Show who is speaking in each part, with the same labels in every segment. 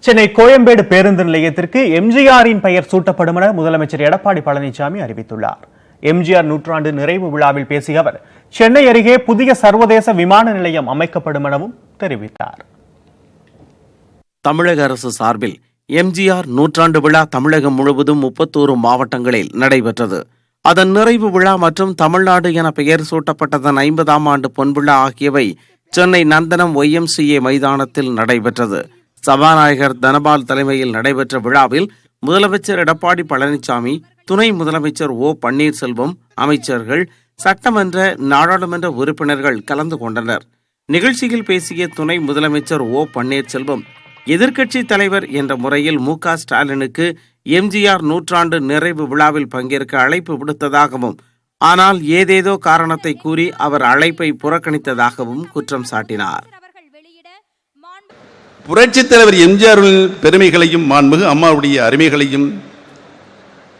Speaker 1: சென்னை கோயம்பேடு பேருந்து நிலையத்திற்கு எம்ஜிஆரின் பெயர் சூட்டப்படும் என முதலமைச்சர் எடப்பாடி பழனிசாமி அறிவித்துள்ளார். எம்ஜிஆர் நூற்றாண்டு நிறைவு விழாவில் பேசிய அவர், சென்னை அருகே புதிய சர்வதேச விமான நிலையம் அமைக்கப்படும் எனவும் தெரிவித்தார்.
Speaker 2: தமிழக அரசு சார்பில் எம்ஜிஆர் நூற்றாண்டு விழா தமிழகம் முழுவதும் 31 மாவட்டங்களில் நடைபெற்றது. அதன் நிறைவு விழா மற்றும் தமிழ்நாடு என பெயர் சூட்டப்பட்டதன் 50ஆம் ஆண்டு பொன்விழா ஆகியவை சென்னை நந்தனம் YMCA மைதானத்தில் நடைபெற்றது. சபாநாயகர் தனபால் தலைமையில் நடைபெற்ற விழாவில் முதலமைச்சர் எடப்பாடி பழனிசாமி, துணை முதலமைச்சர் O பன்னீர்செல்வம், அமைச்சர்கள், சட்டமன்ற நாடாளுமன்ற உறுப்பினர்கள் கலந்து கொண்டனர். நிகழ்ச்சியில் பேசிய துணை முதலமைச்சர் O பன்னீர்செல்வம், எதிர்க்கட்சி தலைவர் என்ற முறையில் MK ஸ்டாலினுக்கு எம்ஜிஆர் நூற்றாண்டு நிறைவு விழாவில் பங்கேற்க அழைப்பு விடுத்ததாகவும், ஆனால் ஏதேதோ காரணத்தை கூறி அவர் அழைப்பை புறக்கணித்ததாகவும் குற்றம் சாட்டினார்.
Speaker 3: புரட்சித் தலைவர் எம்ஜிஆரின் பெருமைகளையும் மாண்புமிகு அம்மாவுடைய அருமைகளையும்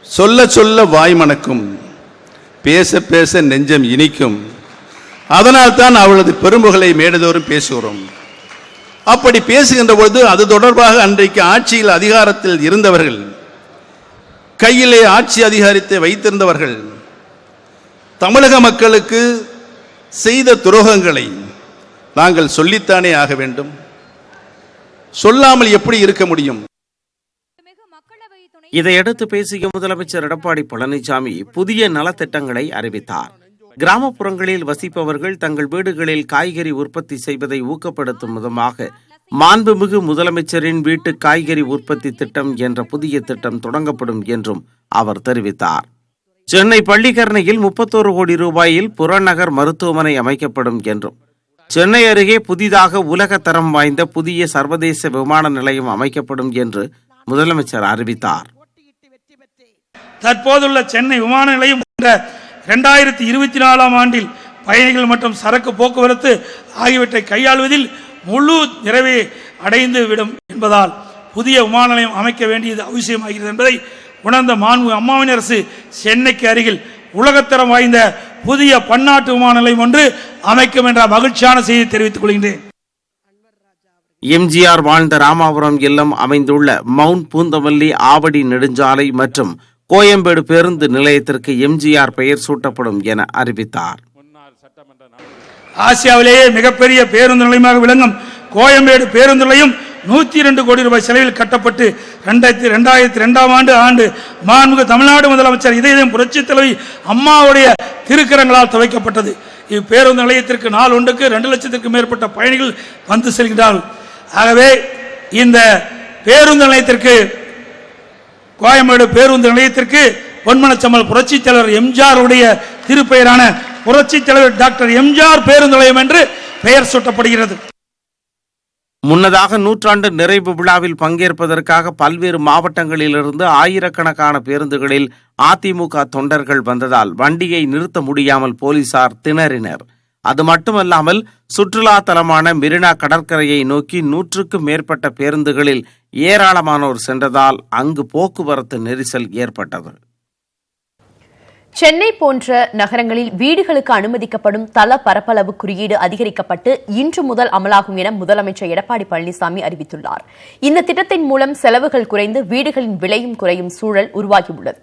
Speaker 3: சொல்ல சொல்ல வாய் மணக்கும், பேச பேச நெஞ்சம் இனிக்கும். அதனால் தான் அவளது பெரும்புகளை மேடதோறும் பேசுகிறோம். அப்படி பேசுகின்ற பொழுது அது தொடர்பாக அன்றைக்கு ஆட்சியில் அதிகாரத்தில் இருந்தவர்கள், கையிலே ஆட்சி அதிகாரத்தை வைத்திருந்தவர்கள் தமிழக மக்களுக்கு செய்த துரோகங்களை நாங்கள் சொல்லித்தானே ஆக வேண்டும். சொல்லாமல் எப்படி இருக்க முடியும்?
Speaker 2: இதையடுத்து பேசிய முதலமைச்சர் எடப்பாடி பழனிசாமி புதிய நலத்திட்டங்களை அறிவித்தார். கிராமப்புறங்களில் வசிப்பவர்கள் தங்கள் வீடுகளில் காய்கறி உற்பத்தி செய்வதை ஊக்கப்படுத்தும் விதமாக மாண்புமிகு முதலமைச்சரின் வீட்டு காய்கறி உற்பத்தி திட்டம் என்ற புதிய திட்டம் தொடங்கப்படும் என்றும் அவர் தெரிவித்தார். சென்னை பள்ளிக்கரணையில் 31 கோடி ரூபாயில் புறநகர் மருத்துவமனை அமைக்கப்படும் என்றும், சென்னை அருகே புதிதாக உலக தரம் வாய்ந்த புதிய சர்வதேச விமான நிலையம் அமைக்கப்படும் என்று முதலமைச்சர் அறிவித்தார்.
Speaker 4: தற்போதுள்ள சென்னை விமான நிலையம் 2024ஆம் ஆண்டில் பயணிகள் மற்றும் சரக்கு போக்குவரத்து ஆகியவற்றை கையாள்வதில் முழு நிறைவை அடைந்து விடும் என்பதால் புதிய விமான நிலையம் அமைக்க வேண்டியது அவசியமாகிறது என்பதை உணர்ந்த மாண்புமிகு அம்மாவின் அரசு சென்னைக்கு அருகில் உலகத்தரம் வாய்ந்த புதிய பன்னாட்டு விமான நிலையம் ஒன்று அமைக்கும் என்ற மகிழ்ச்சியான செய்தி தெரிவித்துக் கொள்கின்றேன்.
Speaker 2: எம்ஜிஆர் வாழ்ந்த ராமாபுரம் இல்லம் அமைந்துள்ள மவுண்ட் பூந்தமல்லி ஆவடி நெடுஞ்சாலை மற்றும் கோயம்பேடு பேருந்து நிலையத்திற்கு எம்ஜிஆர் பெயர் சூட்டப்படும் என அறிவித்தார்.
Speaker 4: ஆசியாவிலேயே மிகப்பெரிய பேருந்து நிலையமாக விளங்கும் கோயம்பேடு பேருந்து நிலையம் 102 கோடி ரூபாய் செலவில் கட்டப்பட்டு 2002ஆம் ஆண்டு மாண்புமிகு தமிழ்நாடு முதலமைச்சர் இதயம் புரட்சித் தலைவி அம்மாவுடைய திருக்கரங்களால் துவைக்கப்பட்டது. இப்பேருந்து நிலையத்திற்கு நாள் ஒன்றுக்கு 2 லட்சத்திற்கும் மேற்பட்ட பயணிகள் வந்து செல்கின்றார்கள். ஆகவே இந்த பேருந்து நிலையத்திற்கு, கோயம்பேடு பேருந்து நிலையத்திற்கு பொன்மனச்சம்மல் புரட்சித் தலைவர் எம்ஜிஆர் உடைய திருப்பெயரான புரட்சித் தலைவர் டாக்டர் எம்ஜிஆர் பேருந்து நிலையம் என்று பெயர் சூட்டப்படுகிறது.
Speaker 2: முன்னதாக நூற்றாண்டு நிறைவு விழாவில் பங்கேற்பதற்காக பல்வேறு மாவட்டங்களிலிருந்து ஆயிரக்கணக்கான பேருந்துகளில் அதிமுக தொண்டர்கள் வந்ததால் வண்டியை நிறுத்த முடியாமல் போலீசார் திணறினர். அது மட்டுமல்லாமல் சுற்றுலா தலமான மெரினா கடற்கரையை நோக்கி 100க்கும் மேற்பட்ட பேருந்துகளில் ஏராளமானோர் சென்றதால் அங்கு போக்குவரத்து நெரிசல் ஏற்பட்டது.
Speaker 5: சென்னை போன்ற நகரங்களில் வீடுகளுக்கு அனுமதிக்கப்படும் தள பரப்பளவு குறியீடு அதிகரிக்கப்பட்டு இன்று முதல் அமலாகும் என முதலமைச்சர் எடப்பாடி பழனிசாமி அறிவித்துள்ளார். இந்த திட்டத்தின் மூலம் செலவுகள் குறைந்து வீடுகளின் விலையும் குறையும் சூழல் உருவாகியுள்ளது.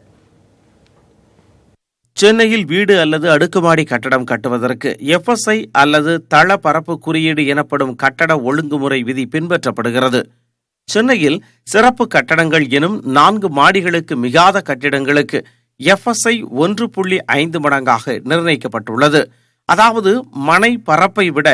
Speaker 2: சென்னையில் வீடு அல்லது அடுக்குமாடி கட்டடம் கட்டுவதற்கு FSI அல்லது தள பரப்பு குறியீடு எனப்படும் கட்டட ஒழுங்குமுறை விதி பின்பற்றப்படுகிறது. சென்னையில் சிறப்பு கட்டடங்கள் எனும் 4 மாடிகளுக்கு மிகாத கட்டிடங்களுக்கு FSI 1.5 மடங்காக நிர்ணயிக்கப்பட்டுள்ளது. அதாவது மனை பரப்பை விட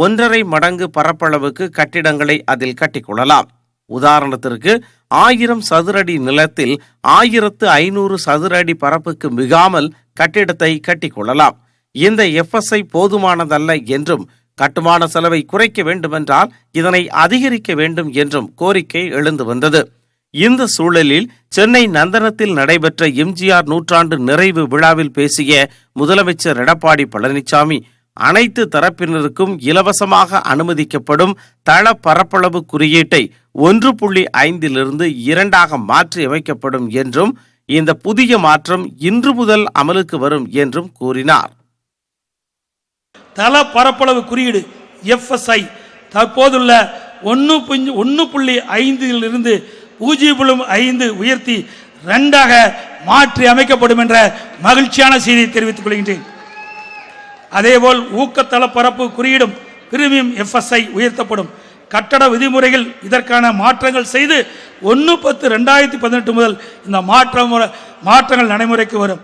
Speaker 2: 1.5 மடங்கு பரப்பளவுக்கு கட்டிடங்களை அதில் கட்டிக்கொள்ளலாம். உதாரணத்திற்கு 1000 சதுர அடி நிலத்தில் 1500 சதுர அடி பரப்புக்கு மிகாமல் கட்டிடத்தை கட்டிக்கொள்ளலாம். இந்த FSI போதுமானதல்ல என்றும், கட்டுமான செலவை குறைக்க வேண்டுமென்றால் இதனை அதிகரிக்க வேண்டும் என்றும் கோரிக்கை எழுந்து வந்தது. இந்த சூழலில் சென்னை நந்தனத்தில் நடைபெற்ற எம்ஜிஆர் நூற்றாண்டு நிறைவு விழாவில் பேசிய முதலமைச்சர் எடப்பாடி பழனிசாமி, அனைத்து தரப்பினருக்கும் இலவசமாக அனுமதிக்கப்படும் தள பரப்பளவு குறியீட்டை 1.5 2 மாற்றி அமைக்கப்படும் என்றும், இந்த புதிய மாற்றம் இன்று முதல் அமலுக்கு வரும் என்றும் கூறினார்.
Speaker 4: தள பரப்பளவு குறியீடு FSI தற்போதுள்ள 1.5 0.5 உயர்த்தி 2ஆக மாற்றி அமைக்கப்படும் என்ற மகிழ்ச்சியான செய்தியை தெரிவித்துக் கொள்கின்றேன். அதேபோல் ஊக்கத்தள பரப்பு குறியீடும் பிரீமியம் FSI உயர்த்தப்படும். கட்டட விதிமுறைகள் இதற்கான மாற்றங்கள் செய்து 1/10/2018 முதல் இந்த மாற்றங்கள் நடைமுறைக்கு வரும்.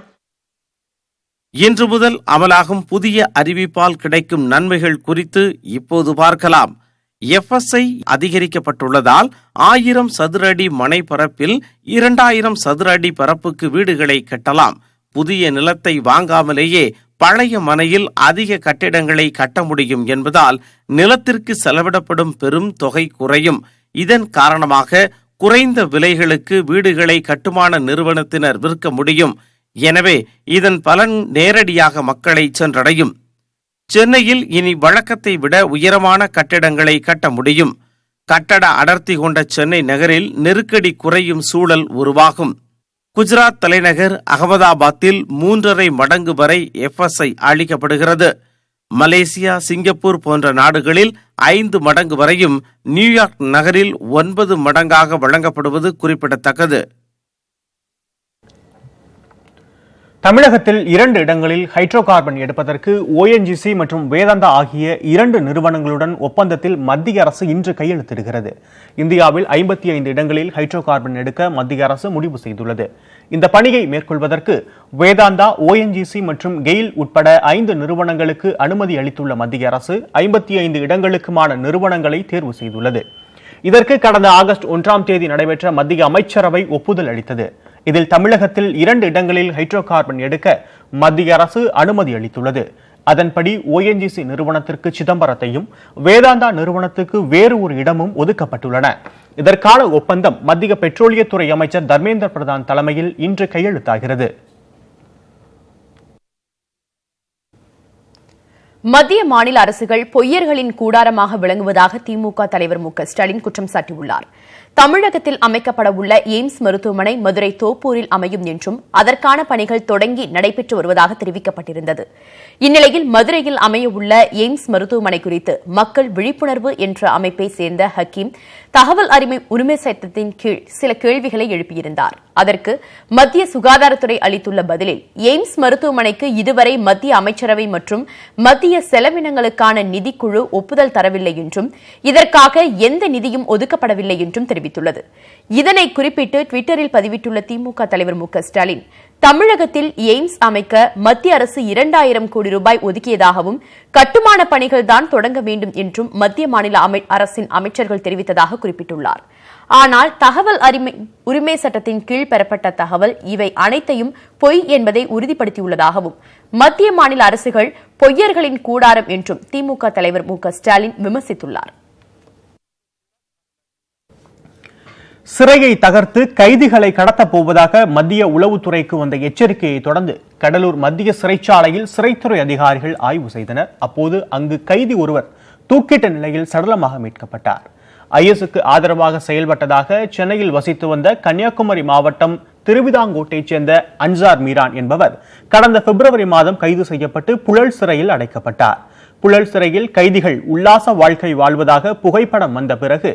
Speaker 2: இன்று முதல் அமலாகும் புதிய அறிவிப்பால் கிடைக்கும் நன்மைகள் குறித்து இப்போது பார்க்கலாம். FSI அதிகரிக்கப்பட்டுள்ளதால் 1000 சதுர அடி மனை பரப்பில் 2000 சதுர அடி பரப்புக்கு வீடுகளை கட்டலாம். புதிய நிலத்தை வாங்காமலேயே பழைய மனையில் அதிக கட்டிடங்களை கட்ட முடியும் என்பதால் நிலத்திற்கு செலவிடப்படும் பெரும் தொகை குறையும். இதன் காரணமாக குறைந்த விலைகளுக்கு வீடுகளை கட்டுமான நிறுவனத்தினர் விற்க முடியும். எனவே இதன் பலன் நேரடியாக மக்களை சென்றடையும். சென்னையில் இனி வழக்கத்தை விட உயரமான கட்டிடங்களை கட்ட முடியும். கட்டட அடர்த்தி கொண்ட சென்னை நகரில் நெருக்கடி குறையும் சூழல் உருவாகும். குஜராத் தலைநகர் அகமதாபாத்தில் 3.5 மடங்கு வரை FSI அளிக்கப்படுகிறது. மலேசியா, சிங்கப்பூர் போன்ற நாடுகளில் 5 மடங்கு வரையும், நியூயார்க் நகரில் 9 மடங்காக வழங்கப்படுவது குறிப்பிடத்தக்கது.
Speaker 1: தமிழகத்தில் 2 இடங்களில் ஹைட்ரோ கார்பன் எடுப்பதற்கு ONGC மற்றும் வேதாந்தா ஆகிய 2 நிறுவனங்களுடன் ஒப்பந்தத்தில் மத்திய அரசு இன்று கையெழுத்திடுகிறது. இந்தியாவில் 55 இடங்களில் ஹைட்ரோ கார்பன் எடுக்க மத்திய அரசு முடிவு செய்துள்ளது. இந்த பணியை மேற்கொள்வதற்கு வேதாந்தா, ONGC மற்றும் கெயில் உட்பட 5 நிறுவனங்களுக்கு அனுமதி அளித்துள்ள மத்திய அரசு 55 இடங்களுக்குமான நிறுவனங்களை தேர்வு செய்துள்ளது. இதற்கு கடந்த ஆகஸ்ட் 1ஆம் தேதி நடைபெற்ற மத்திய அமைச்சரவை ஒப்புதல் அளித்தது. இதில் தமிழகத்தில் 2 இடங்களில் ஹைட்ரோ கார்பன் எடுக்க மத்திய அரசு அனுமதி அளித்துள்ளது. அதன்படி ONGC நிறுவனத்திற்கு சிதம்பரத்தையும், வேதாந்தா நிறுவனத்துக்கு வேறு ஒரு இடமும் ஒதுக்கப்பட்டுள்ளன. இதற்கான ஒப்பந்தம் மத்திய பெட்ரோலியத்துறை அமைச்சர் தர்மேந்திர பிரதான் தலைமையில் இன்று கையெழுத்தாகிறது.
Speaker 5: மத்திய மாநில அரசுகள் பொய்யர்களின் கூடாரமாக விளங்குவதாக திமுக தலைவர் மு.க.ஸ்டாலின் குற்றம் சாட்டியுள்ளார். தமிழகத்தில் அமைக்கப்பட உள்ள எய்ம்ஸ் மருத்துவமனை மதுரை தோப்பூரில் அமையும் என்றும் அதற்கான பணிகள் தொடங்கி நடைபெற்று வருவதாக தெரிவிக்கப்பட்டிருந்தது. இந்நிலையில் மதுரையில் அமைய உள்ள எய்ம்ஸ் மருத்துவமனை குறித்து மக்கள் விழிப்புணர்வு என்ற அமைப்பை சேர்ந்த ஹக்கீம் தகவல் உரிமை சட்டத்தின் கீழ் சில கேள்விகளை எழுப்பியிருந்தார். அதற்கு மத்திய சுகாதாரத்துறை அளித்துள்ள பதிலில் எய்ம்ஸ் மருத்துவமனைக்கு இதுவரை மத்திய அமைச்சரவை மற்றும் மத்திய செலவினங்களுக்கான நிதிக்குழு ஒப்புதல் தரவில்லை என்றும் இதற்காக எந்த நிதியும் ஒதுக்கப்படவில்லை என்றும் தெரிவித்துள்ளது. இதனை குறிப்பிட்டு டுவிட்டரில் பதிவிட்டுள்ள திமுக தலைவர் மு.க.ஸ்டாலின், தமிழகத்தில் எய்ம்ஸ் அமைக்க மத்திய அரசு 2000 கோடி ரூபாய் ஒதுக்கியதாகவும் கட்டுமான பணிகள் தான் தொடங்க வேண்டும் என்றும் மத்திய மாநில அரசின் அமைச்சர்கள் தெரிவித்ததாக குறிப்பிட்டுள்ளார். ஆனால் தகவல் உரிமை சட்டத்தின் கீழ் பெறப்பட்ட தகவல் இவை அனைத்தையும் பொய் என்பதை உறுதிப்படுத்தியுள்ளதாகவும் மத்திய மாநில அரசுகள் பொய்யர்களின் கூடாரம் என்றும் திமுக தலைவர் மு.க.ஸ்டாலின் விமர்சித்துள்ளார்.
Speaker 1: சிறையை தகர்த்து கைதிகளை கடத்தப் போவதாக மத்திய உளவுத்துறைக்கு வந்த எச்சரிக்கையை தொடர்ந்து கடலூர் மத்திய சிறைச்சாலையில் சிறைத்துறை அதிகாரிகள் ஆய்வு செய்தனர். அப்போது அங்கு கைதி ஒருவர் தூக்கிட்ட நிலையில் சடலமாக மீட்கப்பட்டார். IS-க்கு ஆதரவாக செயல்பட்டதாக சென்னையில் வசித்து வந்த கன்னியாகுமரி மாவட்டம் திருவிதாங்கோட்டைச் சேர்ந்த அன்சார் மீரான் என்பவர் கடந்த பிப்ரவரி மாதம் கைது செய்யப்பட்டு புழல் சிறையில் அடைக்கப்பட்டார். புழல் சிறையில் கைதிகள் உல்லாச வாழ்க்கை வாழ்வதாக புகைப்படம் வந்த பிறகு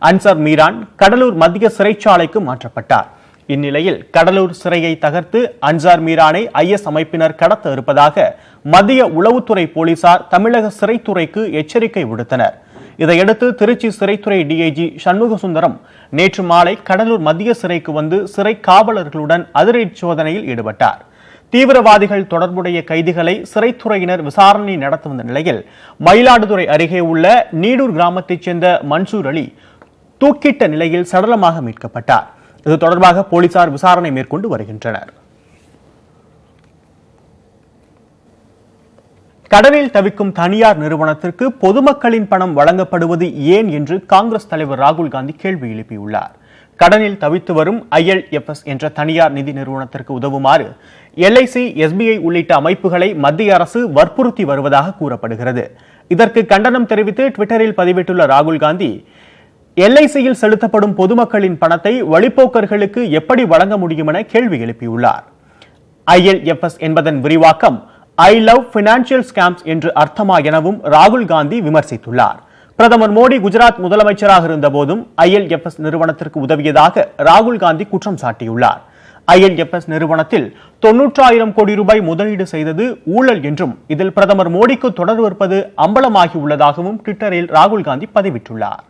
Speaker 1: அன்சார் மீரான் கடலூர் மத்திய சிறைச்சாலைக்கு மாற்றப்பட்டார். இந்நிலையில் கடலூர் சிறையை தகர்த்து அன்சார் மீரானை IS அமைப்பினர் கடத்த இருப்பதாக மத்திய உளவுத்துறை போலீசார் தமிழக சிறைத்துறைக்கு எச்சரிக்கை விடுத்தனர். இதையடுத்து திருச்சி சிறைத்துறை DIG சண்முக சுந்தரம் நேற்று மாலை கடலூர் மத்திய சிறைக்கு வந்து சிறை காவலர்களுடன் அதிரடி சோதனையில் ஈடுபட்டார். தீவிரவாதிகள் தொடர்புடைய கைதிகளை சிறைத்துறையினர் விசாரணை நடத்தி வந்த நிலையில் மயிலாடுதுறை அருகே உள்ள நீடூர் கிராமத்தைச் சேர்ந்த மன்சூர் அலி தூக்கிட்ட நிலையில் சடலமாக மீட்கப்பட்டார். இது தொடர்பாக போலீசார் விசாரணை மேற்கொண்டு வருகின்றனர். கடனில் தவிக்கும் தனியார் நிறுவனத்திற்கு பொதுமக்களின் பணம் வழங்கப்படுவது ஏன் என்று காங்கிரஸ் தலைவர் ராகுல் காந்தி கேள்வி எழுப்பியுள்ளார். கடனில் தவித்து வரும் ILFS என்ற தனியார் நிதி நிறுவனத்திற்கு உதவுமாறு LIC, SBI உள்ளிட்ட அமைப்புகளை மத்திய அரசு வற்புறுத்தி வருவதாக கூறப்படுகிறது. இதற்கு கண்டனம் தெரிவித்து ட்விட்டரில் பதிவிட்டுள்ள ராகுல் காந்தி, LICயில் செலுத்தப்படும் பொதுமக்களின் பணத்தை வழிப்போக்கர்களுக்கு எப்படி வழங்க முடியும் என கேள்வி எழுப்பியுள்ளார். ILFS என்பதன் விரிவாக்கம் I love financial scams என்று அர்த்தமா எனவும் ராகுல் காந்தி விமர்சித்துள்ளார். பிரதமர் மோடி குஜராத் முதலமைச்சராக இருந்தபோதும் ILFS நிறுவனத்திற்கு உதவியதாக ராகுல் காந்தி குற்றம் சாட்டியுள்ளார். ILFS நிறுவனத்தில் 90,000 கோடி ரூபாய் முதலீடு செய்தது ஊழல் என்றும் இதில் பிரதமர் மோடிக்கு தொடர்பு இருப்பது அம்பலமாகியுள்ளதாகவும் ட்விட்டரில் ராகுல் காந்தி பதிவிட்டுள்ளார்.